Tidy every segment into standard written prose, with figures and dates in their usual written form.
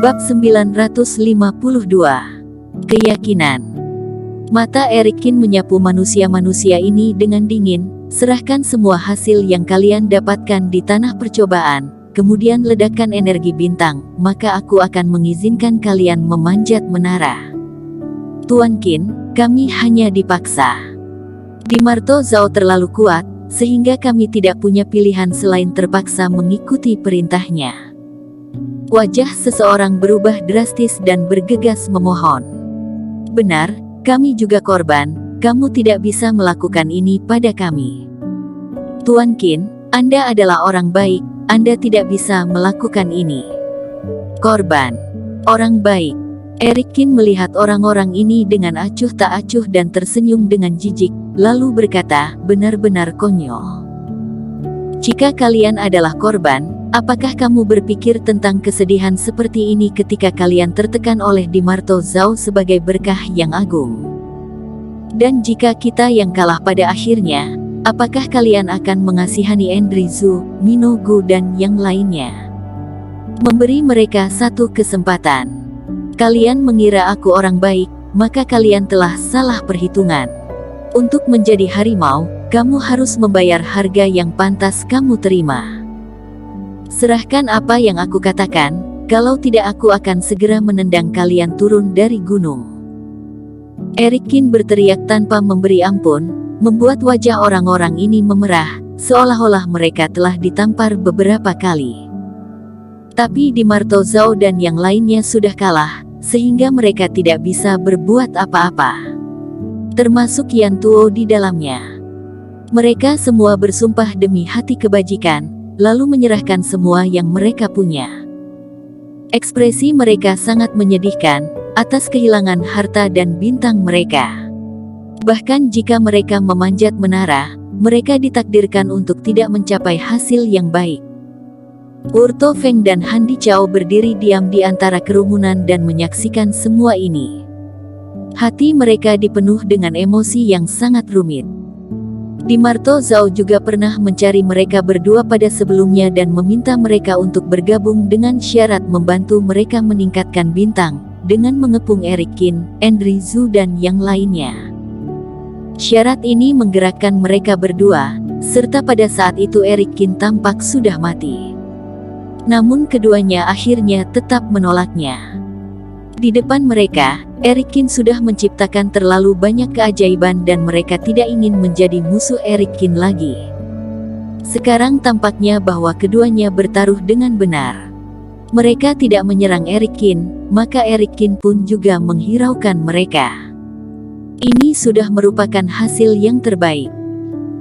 Bab 952. Keyakinan. Mata Erikin menyapu manusia-manusia ini dengan dingin. Serahkan semua hasil yang kalian dapatkan di tanah percobaan, kemudian ledakan energi bintang, maka aku akan mengizinkan kalian memanjat menara. Tuan Qin, kami hanya dipaksa. Dimarto Zhao terlalu kuat, sehingga kami tidak punya pilihan selain terpaksa mengikuti perintahnya. Wajah seseorang berubah drastis dan bergegas memohon. Benar, kami juga korban, kamu tidak bisa melakukan ini pada kami. Tuan Qin, Anda adalah orang baik, Anda tidak bisa melakukan ini. Korban. Orang baik. Erikin melihat orang-orang ini dengan acuh tak acuh dan tersenyum dengan jijik, lalu berkata, benar-benar konyol. Jika kalian adalah korban, apakah kamu berpikir tentang kesedihan seperti ini ketika kalian tertekan oleh Dimarto Zhao sebagai berkah yang agung? Dan jika kita yang kalah pada akhirnya, apakah kalian akan mengasihani Endri Zhu, Mino Gu dan yang lainnya? Memberi mereka satu kesempatan. Kalian mengira aku orang baik, maka kalian telah salah perhitungan. Untuk menjadi harimau, kamu harus membayar harga yang pantas kamu terima. Serahkan apa yang aku katakan, kalau tidak aku akan segera menendang kalian turun dari gunung. Erikin berteriak tanpa memberi ampun, membuat wajah orang-orang ini memerah, seolah-olah mereka telah ditampar beberapa kali. Tapi Dimarto Zhao dan yang lainnya sudah kalah, sehingga mereka tidak bisa berbuat apa-apa. Termasuk Yan Tuo di dalamnya. Mereka semua bersumpah demi hati kebajikan, lalu menyerahkan semua yang mereka punya. Ekspresi mereka sangat menyedihkan, atas kehilangan harta dan bintang mereka. Bahkan jika mereka memanjat menara, mereka ditakdirkan untuk tidak mencapai hasil yang baik. Urto Feng dan Handi Chao berdiri diam di antara kerumunan dan menyaksikan semua ini. Hati mereka dipenuh dengan emosi yang sangat rumit. Dimarto Zhao juga pernah mencari mereka berdua pada sebelumnya dan meminta mereka untuk bergabung dengan syarat membantu mereka meningkatkan bintang, dengan mengepung Erikin, Endri Zhu dan yang lainnya. Syarat ini menggerakkan mereka berdua, serta pada saat itu Erikin tampak sudah mati. Namun keduanya akhirnya tetap menolaknya. Di depan mereka, Erikin sudah menciptakan terlalu banyak keajaiban dan mereka tidak ingin menjadi musuh Erikin lagi. Sekarang tampaknya bahwa keduanya bertaruh dengan benar. Mereka tidak menyerang Erikin, maka Erikin pun juga menghiraukan mereka. Ini sudah merupakan hasil yang terbaik.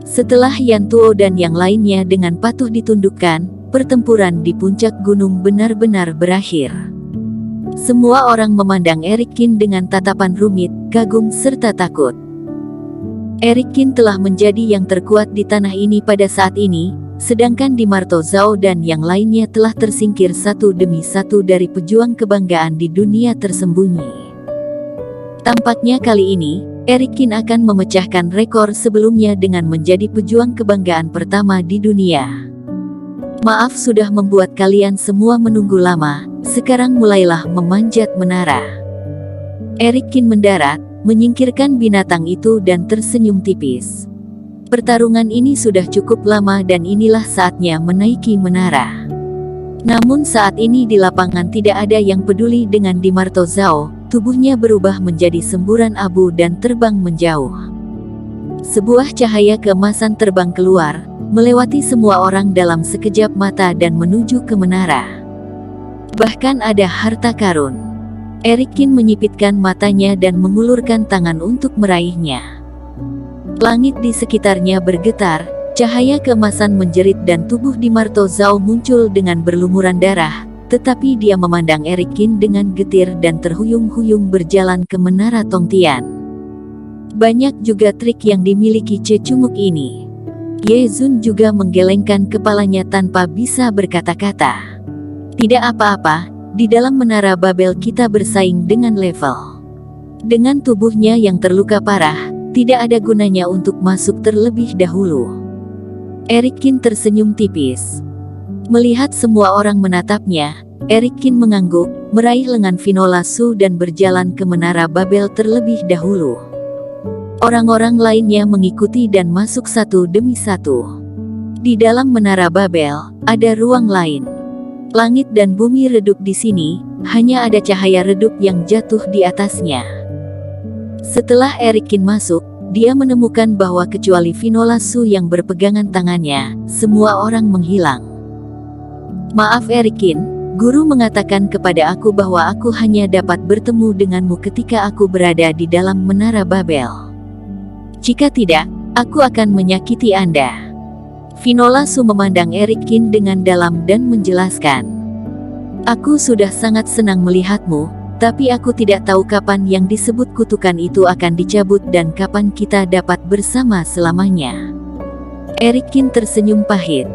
Setelah Yan Tuo dan yang lainnya dengan patuh ditundukkan, pertempuran di puncak gunung benar-benar berakhir. Semua orang memandang Erikin dengan tatapan rumit, kagum serta takut. Erikin telah menjadi yang terkuat di tanah ini pada saat ini, sedangkan Dimarto Zhao dan yang lainnya telah tersingkir satu demi satu dari pejuang kebanggaan di dunia tersembunyi. Tampaknya kali ini, Erikin akan memecahkan rekor sebelumnya dengan menjadi pejuang kebanggaan pertama di dunia. Maaf sudah membuat kalian semua menunggu lama, sekarang mulailah memanjat menara. Erikin mendarat, menyingkirkan binatang itu dan tersenyum tipis. Pertarungan ini sudah cukup lama dan inilah saatnya menaiki menara. Namun saat ini di lapangan tidak ada yang peduli dengan Dimarto Zhao, tubuhnya berubah menjadi semburan abu dan terbang menjauh. Sebuah cahaya keemasan terbang keluar, melewati semua orang dalam sekejap mata dan menuju ke menara. Bahkan ada harta karun. Erikin menyipitkan matanya dan mengulurkan tangan untuk meraihnya. Langit di sekitarnya bergetar, cahaya keemasan menjerit dan tubuh Dimarto Zhao muncul dengan berlumuran darah, tetapi dia memandang Erikin dengan getir dan terhuyung-huyung berjalan ke menara Tongtian. Banyak juga trik yang dimiliki Cecunguk ini. Ye Zun juga menggelengkan kepalanya tanpa bisa berkata-kata. Tidak apa-apa, di dalam menara Babel kita bersaing dengan level. Dengan tubuhnya yang terluka parah, tidak ada gunanya untuk masuk terlebih dahulu. Erikin tersenyum tipis. Melihat semua orang menatapnya, Erikin mengangguk, meraih lengan Finola Su dan berjalan ke Menara Babel terlebih dahulu. Orang-orang lainnya mengikuti dan masuk satu demi satu. Di dalam Menara Babel, ada ruang lain. Langit dan bumi redup di sini, hanya ada cahaya redup yang jatuh di atasnya. Setelah Erikin masuk, dia menemukan bahwa kecuali Finola Su yang berpegangan tangannya, semua orang menghilang. Maaf Erikin, guru mengatakan kepada aku bahwa aku hanya dapat bertemu denganmu ketika aku berada di dalam Menara Babel. Jika tidak, aku akan menyakiti Anda. Finola Su memandang Erikin dengan dalam dan menjelaskan. Aku sudah sangat senang melihatmu, tapi aku tidak tahu kapan yang disebut kutukan itu akan dicabut dan kapan kita dapat bersama selamanya. Erikin tersenyum pahit.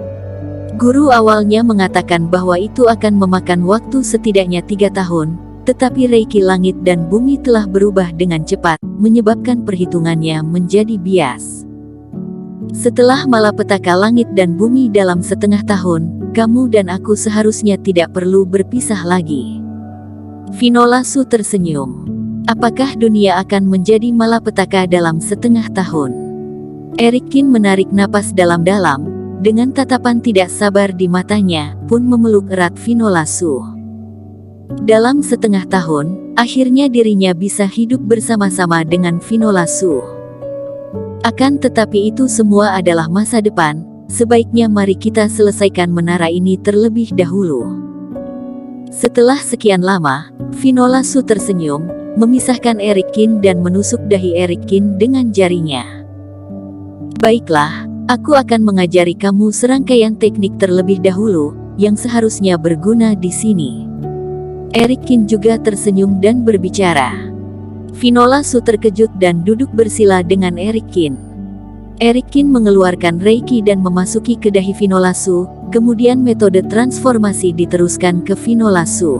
Guru awalnya mengatakan bahwa itu akan memakan waktu setidaknya 3 tahun, tetapi reiki langit dan bumi telah berubah dengan cepat, menyebabkan perhitungannya menjadi bias. Setelah malapetaka langit dan bumi dalam setengah tahun, kamu dan aku seharusnya tidak perlu berpisah lagi. Finola Su tersenyum. Apakah dunia akan menjadi malapetaka dalam setengah tahun? Erikin menarik napas dalam-dalam, dengan tatapan tidak sabar di matanya, pun memeluk erat Finola Su. Dalam setengah tahun, akhirnya dirinya bisa hidup bersama-sama dengan Finola Su. Akan tetapi itu semua adalah masa depan, sebaiknya mari kita selesaikan menara ini terlebih dahulu. Setelah sekian lama, Finola Su tersenyum, memisahkan Erikin dan menusuk dahi Erikin dengan jarinya. Baiklah, aku akan mengajari kamu serangkaian teknik terlebih dahulu, yang seharusnya berguna di sini. Erikin juga tersenyum dan berbicara. Finola Su terkejut dan duduk bersila dengan Erikin. Erikin mengeluarkan reiki dan memasuki ke dahi Finola Su, kemudian metode transformasi diteruskan ke Finola Su.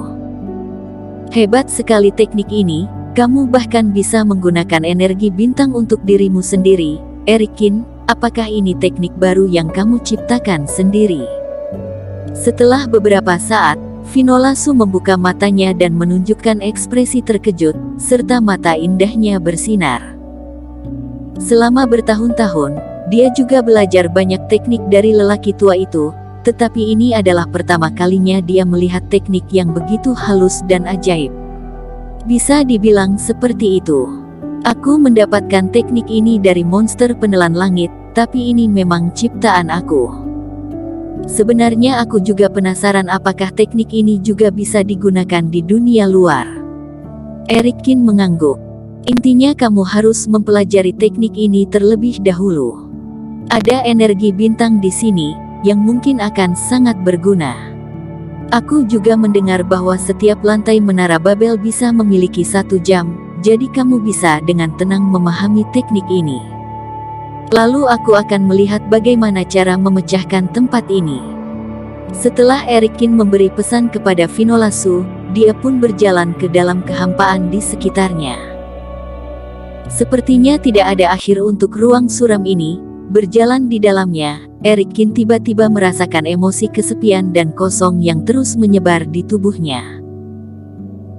Hebat sekali teknik ini, kamu bahkan bisa menggunakan energi bintang untuk dirimu sendiri. Erikin, apakah ini teknik baru yang kamu ciptakan sendiri? Setelah beberapa saat, Finola Su membuka matanya dan menunjukkan ekspresi terkejut, serta mata indahnya bersinar. Selama bertahun-tahun, dia juga belajar banyak teknik dari lelaki tua itu, tetapi ini adalah pertama kalinya dia melihat teknik yang begitu halus dan ajaib. Bisa dibilang seperti itu. Aku mendapatkan teknik ini dari monster penelan langit, tapi ini memang ciptaan aku. Sebenarnya aku juga penasaran apakah teknik ini juga bisa digunakan di dunia luar. Erikin mengangguk. Intinya kamu harus mempelajari teknik ini terlebih dahulu. Ada energi bintang di sini, yang mungkin akan sangat berguna. Aku juga mendengar bahwa setiap lantai Menara Babel bisa memiliki 1 jam, jadi kamu bisa dengan tenang memahami teknik ini. Lalu aku akan melihat bagaimana cara memecahkan tempat ini. Setelah Erikin memberi pesan kepada Finola Su, dia pun berjalan ke dalam kehampaan di sekitarnya. Sepertinya tidak ada akhir untuk ruang suram ini. Berjalan di dalamnya, Erikin tiba-tiba merasakan emosi kesepian dan kosong yang terus menyebar di tubuhnya.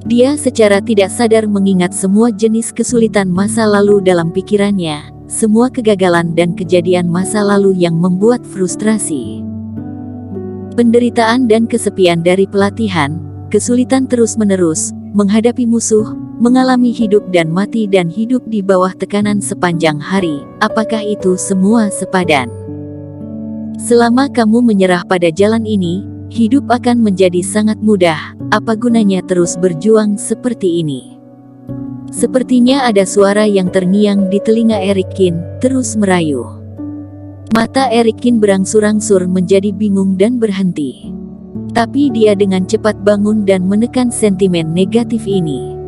Dia secara tidak sadar mengingat semua jenis kesulitan masa lalu dalam pikirannya. Semua kegagalan dan kejadian masa lalu yang membuat frustrasi. Penderitaan dan kesepian dari pelatihan, kesulitan terus-menerus, menghadapi musuh, mengalami hidup dan mati dan hidup di bawah tekanan sepanjang hari, apakah itu semua sepadan? Selama kamu menyerah pada jalan ini, hidup akan menjadi sangat mudah, apa gunanya terus berjuang seperti ini? Sepertinya ada suara yang terngiang di telinga Erikin, terus merayu. Mata Erikin berangsur-angsur menjadi bingung dan berhenti. Tapi dia dengan cepat bangun dan menekan sentimen negatif ini.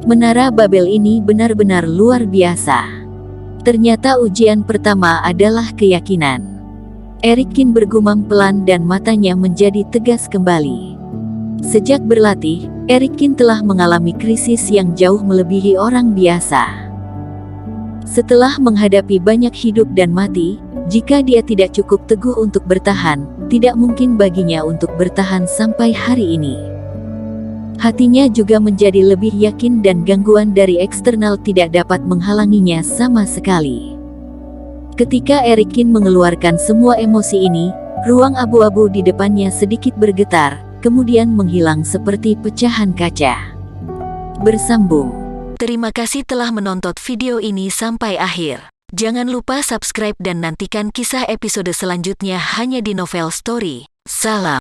Menara Babel ini benar-benar luar biasa. Ternyata ujian pertama adalah keyakinan. Erikin bergumam pelan dan matanya menjadi tegas kembali. Sejak berlatih, Erikin telah mengalami krisis yang jauh melebihi orang biasa. Setelah menghadapi banyak hidup dan mati, jika dia tidak cukup teguh untuk bertahan, tidak mungkin baginya untuk bertahan sampai hari ini. Hatinya juga menjadi lebih yakin dan gangguan dari eksternal tidak dapat menghalanginya sama sekali. Ketika Erikin mengeluarkan semua emosi ini, ruang abu-abu di depannya sedikit bergetar, kemudian menghilang seperti pecahan kaca. Bersambung. Terima kasih telah menonton video ini sampai akhir. Jangan lupa subscribe dan nantikan kisah episode selanjutnya hanya di Novel Story. Salam.